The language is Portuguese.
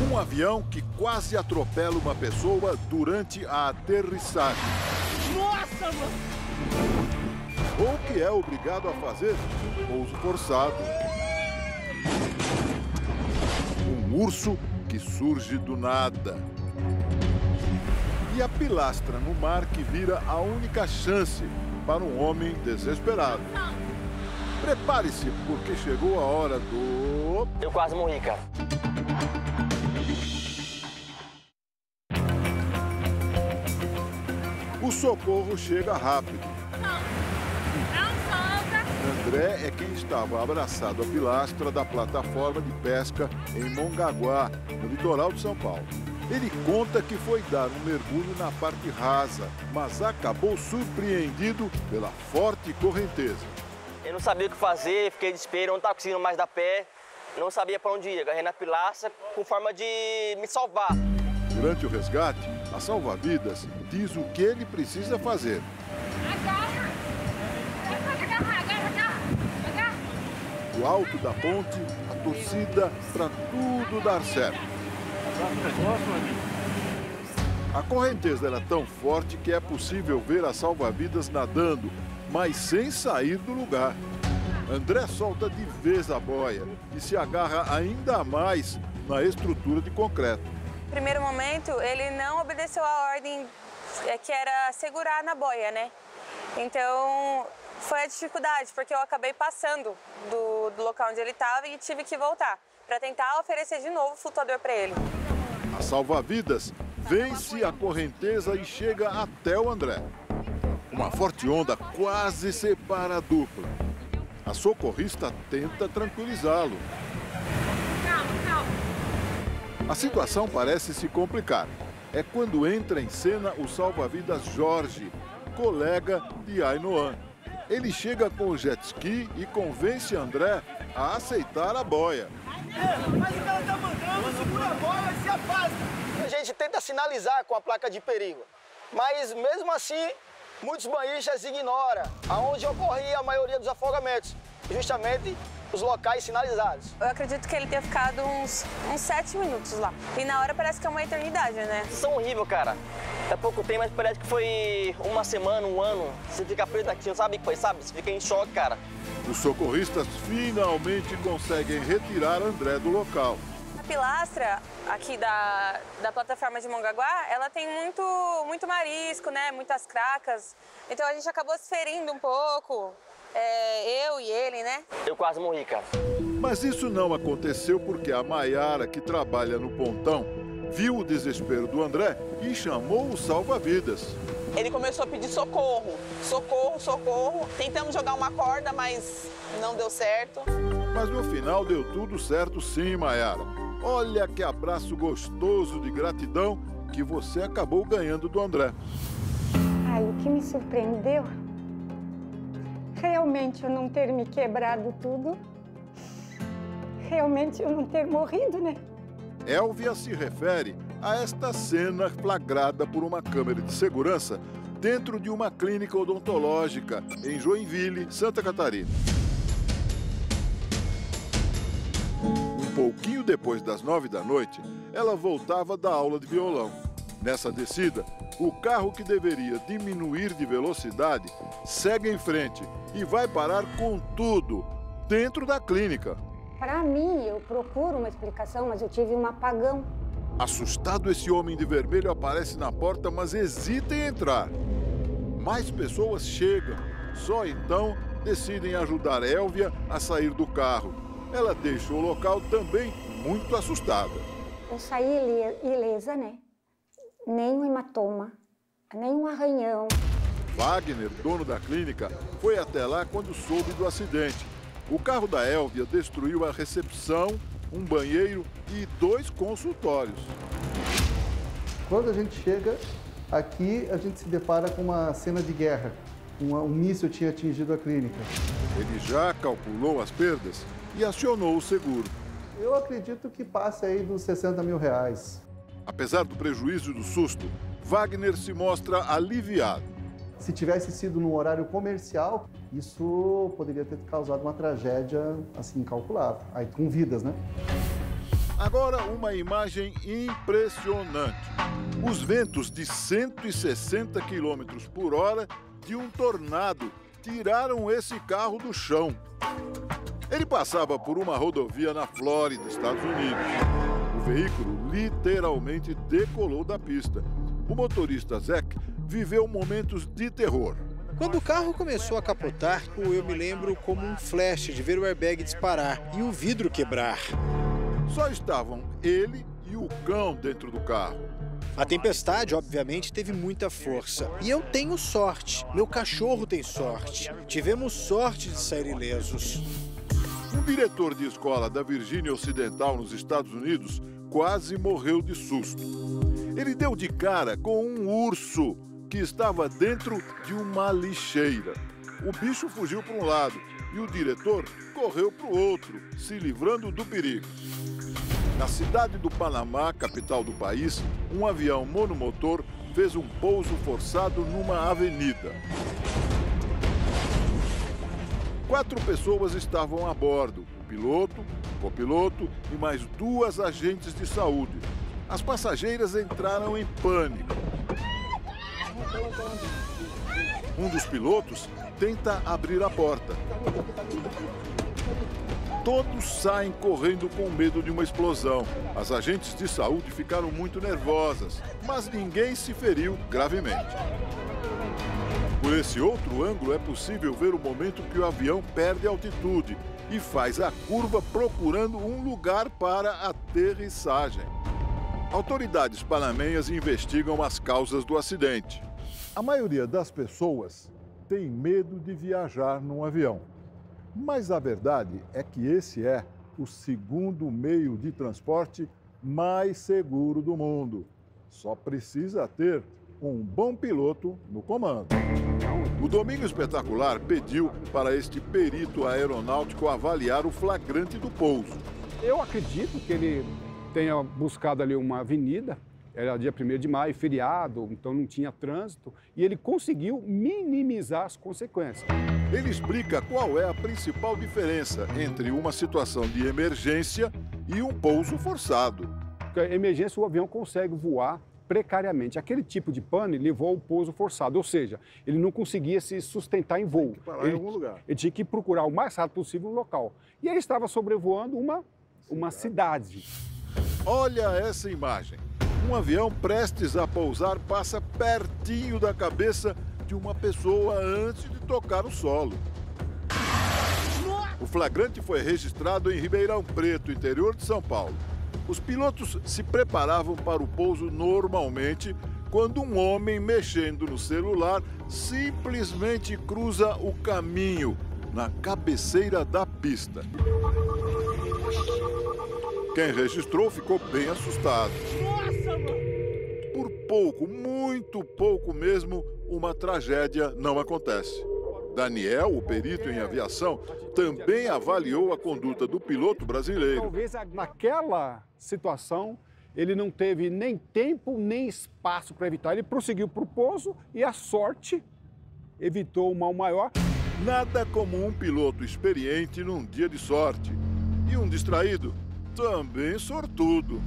Um avião que quase atropela uma pessoa durante a aterrissagem. Nossa, mano! Ou que é obrigado a fazer pouso forçado. Um urso que surge do nada. E a pilastra no mar que vira a única chance para um homem desesperado. Prepare-se, porque chegou a hora do... Eu quase morri, cara. O socorro chega rápido. André é quem estava abraçado à pilastra da plataforma de pesca em Mongaguá, no litoral de São Paulo. Ele conta que foi dar um mergulho na parte rasa, mas acabou surpreendido pela forte correnteza. Eu não sabia o que fazer, fiquei desespero, não estava conseguindo mais dar pé, não sabia para onde ir. Agarrei na pilastra com forma de me salvar. Durante o resgate, a salva-vidas diz o que ele precisa fazer. Do alto da ponte, a torcida para tudo dar certo. A correnteza era tão forte que é possível ver a salva-vidas nadando, mas sem sair do lugar. André solta de vez a boia e se agarra ainda mais na estrutura de concreto. No primeiro momento, ele não obedeceu a ordem que era segurar na boia, né? Então, foi a dificuldade, porque eu acabei passando do local onde ele estava e tive que voltar para tentar oferecer de novo o flutuador para ele. A salva-vidas vence a correnteza e chega até o André. Uma forte onda quase separa a dupla. A socorrista tenta tranquilizá-lo. A situação parece se complicar. É quando entra em cena o salva-vidas Jorge, colega de Ainoan. Ele chega com o jet ski e convence André a aceitar a boia. Mas o cara tá mandando, segura a bola e se afasta. A gente tenta sinalizar com a placa de perigo, mas mesmo assim, muitos banhistas ignoram aonde ocorria a maioria dos afogamentos, justamente os locais sinalizados. Eu acredito que ele tenha ficado uns 7 minutos lá. E na hora parece que é uma eternidade, né? São horrível, cara. É pouco tempo, mas parece que foi uma semana, um ano. Você fica preso aqui, não sabe o que foi, sabe? Você fica em choque, cara. Os socorristas finalmente conseguem retirar André do local. A pilastra aqui da plataforma de Mongaguá, ela tem muito marisco, né? Muitas cracas. Então a gente acabou se ferindo um pouco. Eu e ele, né? Eu quase morri, cara. Mas isso não aconteceu porque a Maiara, que trabalha no pontão, viu o desespero do André e chamou o salva-vidas. Ele começou a pedir socorro, socorro, socorro. Tentamos jogar uma corda, mas não deu certo. Mas no final deu tudo certo sim, Maiara. Olha que abraço gostoso de gratidão que você acabou ganhando do André. Ai, o que me surpreendeu, realmente eu não ter me quebrado tudo, realmente eu não ter morrido, né? Elvia se refere a esta cena flagrada por uma câmera de segurança dentro de uma clínica odontológica em Joinville, Santa Catarina. Um pouquinho depois das 9 da noite, ela voltava da aula de violão. Nessa descida, o carro que deveria diminuir de velocidade segue em frente e vai parar com tudo dentro da clínica. Para mim, eu procuro uma explicação, mas eu tive um apagão. Assustado, esse homem de vermelho aparece na porta, mas hesita em entrar. Mais pessoas chegam. Só então decidem ajudar Elvia a sair do carro. Ela deixa o local também muito assustada. Eu saí ilesa, né? Nem um hematoma, nem um arranhão. Wagner, dono da clínica, foi até lá quando soube do acidente. O carro da Elvia destruiu a recepção, um banheiro e 2 consultórios. Quando a gente chega aqui, a gente se depara com uma cena de guerra. Um míssil tinha atingido a clínica. Ele já calculou as perdas e acionou o seguro. Eu acredito que passe aí dos 60 mil reais. Apesar do prejuízo e do susto, Wagner se mostra aliviado. Se tivesse sido num horário comercial, isso poderia ter causado uma tragédia assim incalculável, aí com vidas, né? Agora, uma imagem impressionante. Os ventos de 160 km por hora de um tornado tiraram esse carro do chão. Ele passava por uma rodovia na Flórida, Estados Unidos. O veículo literalmente decolou da pista. O motorista Zack viveu momentos de terror. Quando o carro começou a capotar, eu me lembro como um flash de ver o airbag disparar e o vidro quebrar. Só estavam ele e o cão dentro do carro. A tempestade, obviamente, teve muita força. E eu tenho sorte. Meu cachorro tem sorte. Tivemos sorte de sair ilesos. Um diretor de escola da Virgínia Ocidental, nos Estados Unidos, quase morreu de susto. Ele deu de cara com um urso que estava dentro de uma lixeira. O bicho fugiu para um lado e o diretor correu para o outro, se livrando do perigo. Na cidade do Panamá, capital do país, um avião monomotor fez um pouso forçado numa avenida. 4 pessoas estavam a bordo, o piloto, o copiloto e mais 2 agentes de saúde. As passageiras entraram em pânico. Um dos pilotos tenta abrir a porta. Todos saem correndo com medo de uma explosão. As agentes de saúde ficaram muito nervosas, mas ninguém se feriu gravemente. Por esse outro ângulo é possível ver o momento que o avião perde altitude e faz a curva procurando um lugar para aterrissagem. Autoridades panamenhas investigam as causas do acidente. A maioria das pessoas tem medo de viajar num avião. Mas a verdade é que esse é o segundo meio de transporte mais seguro do mundo. Só precisa ter um bom piloto no comando. O Domingo Espetacular pediu para este perito aeronáutico avaliar o flagrante do pouso. Eu acredito que ele tenha buscado ali uma avenida, era dia 1º de maio, feriado, então não tinha trânsito, e ele conseguiu minimizar as consequências. Ele explica qual é a principal diferença entre uma situação de emergência e um pouso forçado. Porque a emergência, o avião consegue voar precariamente. Aquele tipo de pane levou ao pouso forçado, ou seja, ele não conseguia se sustentar em voo. Em algum lugar. Ele tinha que procurar o mais rápido possível o local. E ele estava sobrevoando uma cidade. Olha essa imagem. Um avião prestes a pousar passa pertinho da cabeça de uma pessoa antes de tocar o solo. O flagrante foi registrado em Ribeirão Preto, interior de São Paulo. Os pilotos se preparavam para o pouso normalmente quando um homem mexendo no celular simplesmente cruza o caminho na cabeceira da pista. Quem registrou ficou bem assustado. Nossa, mano! Por pouco, muito pouco mesmo, uma tragédia não acontece. Daniel, o perito em aviação, também avaliou a conduta do piloto brasileiro. Talvez naquela situação ele não teve nem tempo nem espaço para evitar. Ele prosseguiu para o pouso e a sorte evitou o mal maior. Nada como um piloto experiente num dia de sorte. E um distraído também sortudo.